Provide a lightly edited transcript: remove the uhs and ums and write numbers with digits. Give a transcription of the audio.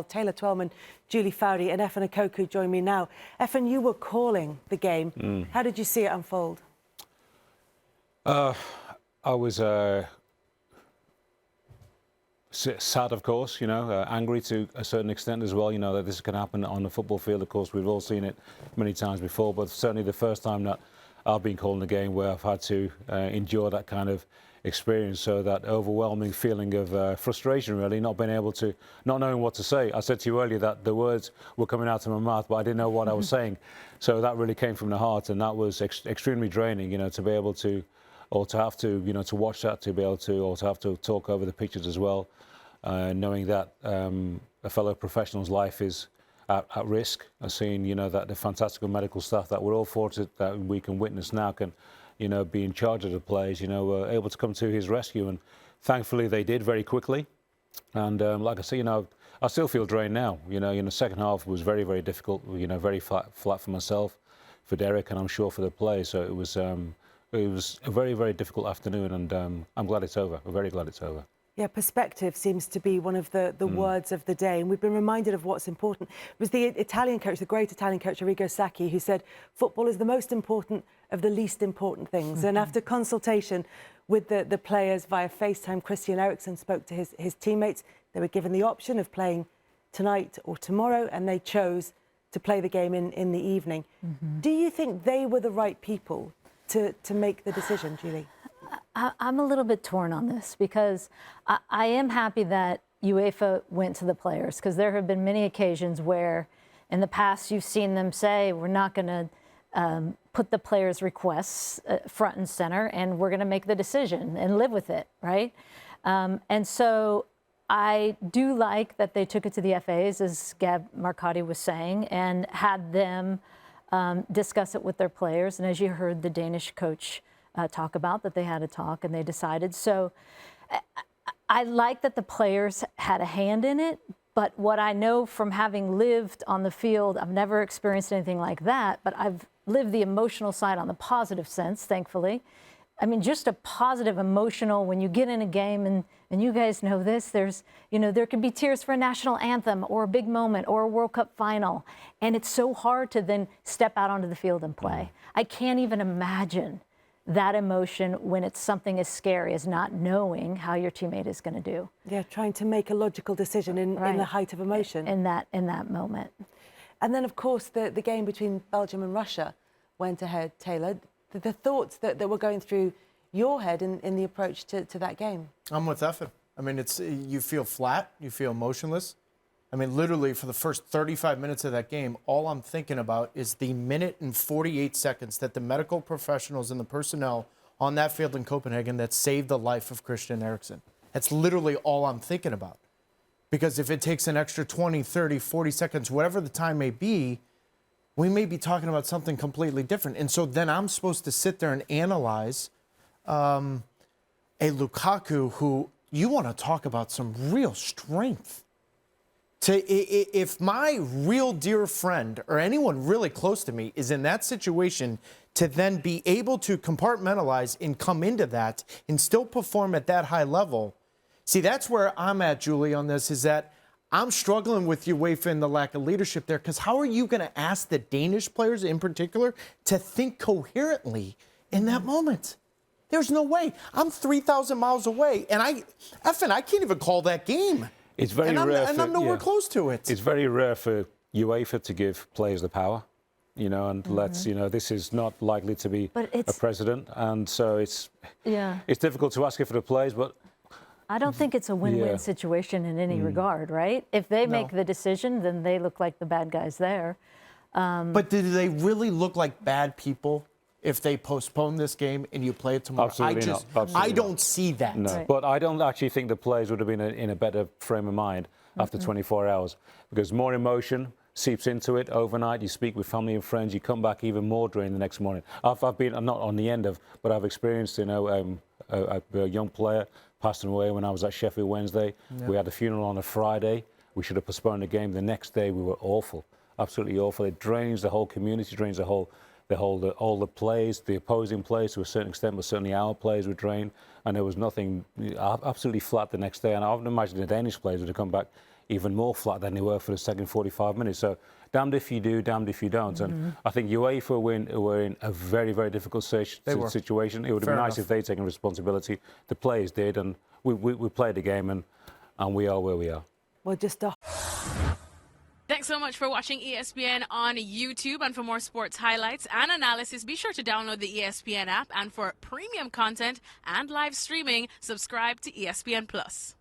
Taylor Twellman, Julie Foudy and Efan Ekoku join me now. Efan, you were calling the game. How did you see it unfold? I was sad, of course, angry to a certain extent as well, that this can happen on the football field. Of course, we've all seen it many times before, but certainly the first time that I've been calling the game where I've had to endure that kind of experience. So that overwhelming feeling of frustration, really, not knowing what to say. I said to you earlier that the words were coming out of my mouth, but I didn't know what I was saying. So that really came from the heart, and that was extremely draining, to be able to, or to have to, to watch that, to be able to, or to have to talk over the pictures as well, knowing that a fellow professional's life is at risk. I've seen, that the fantastical medical staff that we're all fortunate that we can witness now can, be in charge of the players, were able to come to his rescue, and thankfully they did very quickly. And like I say, I still feel drained now. The second half was very, very difficult. Very flat for myself, for Derek, and I'm sure for the players. So it was a very, very difficult afternoon, and I'm glad it's over. I'm very glad it's over. Yeah, perspective seems to be one of the words of the day, and we've been reminded of what's important. It was the Italian coach, the great Italian coach, Arrigo Sacchi, who said football is the most important of the least important things. And after consultation with the players via FaceTime, Christian Eriksen spoke to his teammates. They were given the option of playing tonight or tomorrow, and they chose to play the game in the evening. Do you think they were the right people to make the decision, Julie? I'm a little bit torn on this, because I am happy that UEFA went to the players, because there have been many occasions where in the past you've seen them say, we're not going to put the players' requests front and center, and we're going to make the decision and live with it, right? And so I do like that they took it to the FAs, as Gab Marcotti was saying, and had them discuss it with their players. And as you heard the Danish coach talk about, that they had a talk and they decided. So I like that the players had a hand in it, but what I know from having lived on the field, I've never experienced anything like that, but I've lived the emotional side on the positive sense, thankfully. I mean, just a positive emotional, when you get in a game, and you guys know this, there's, there can be tears for a national anthem or a big moment or a World Cup final. And it's so hard to then step out onto the field and play. I can't even imagine that emotion when it's something as scary as not knowing how your teammate is going to do. Yeah, trying to make a logical decision in the height of emotion. In that moment. And then, of course, the game between Belgium and Russia went ahead, Taylor. The thoughts that were going through your head in the approach to that game? I'm with Efan. I mean, you feel flat, you feel motionless. I mean, literally, for the first 35 minutes of that game, all I'm thinking about is the minute and 48 seconds that the medical professionals and the personnel on that field in Copenhagen that saved the life of Christian Eriksen. That's literally all I'm thinking about. Because if it takes an extra 20, 30, 40 seconds, whatever the time may be, we may be talking about something completely different. And so then I'm supposed to sit there and analyze a Lukaku who, you want to talk about some real strength. If my real dear friend or anyone really close to me is in that situation, to then be able to compartmentalize and come into that and still perform at that high level. See, that's where I'm at, Julie, on this, is that I'm struggling with UEFA and the lack of leadership there, because how are you going to ask the Danish players in particular to think coherently in that moment? There's no way. I'm 3,000 miles away, and I can't even call that game. It's very rare. And I'm nowhere close to it. It's very rare for UEFA to give players the power, and this is not likely to be a president, and so it's difficult to ask it for the players, but I don't think it's a win-win situation in any regard, right? If they make the decision, then they look like the bad guys there. But do they really look like bad people if they postpone this game and you play it tomorrow? Absolutely not. Absolutely I don't see that. No, right. But I don't actually think the players would have been in a better frame of mind after 24 hours, because more emotion seeps into it overnight. You speak with family and friends. You come back even more drained the next morning. I've been, I'm not on the end of, but I've experienced, a young player passed away when I was at Sheffield Wednesday. Yeah. We had a funeral on a Friday. We should have postponed the game. The next day we were awful, absolutely awful. It drains the whole community, drains all the players, the opposing players to a certain extent, but certainly our players were drained, and there was nothing, absolutely flat the next day. And I would imagine the Danish players would have come back even more flat than they were for the second 45 minutes. So damned if you do, damned if you don't. And I think UEFA were in a very, very difficult situation. It would have been nice if they'd taken responsibility. The players did, and we played the game, and we are where we are. Well, just Thanks so much for watching ESPN on YouTube. And for more sports highlights and analysis, be sure to download the ESPN app. And for premium content and live streaming, subscribe to ESPN Plus.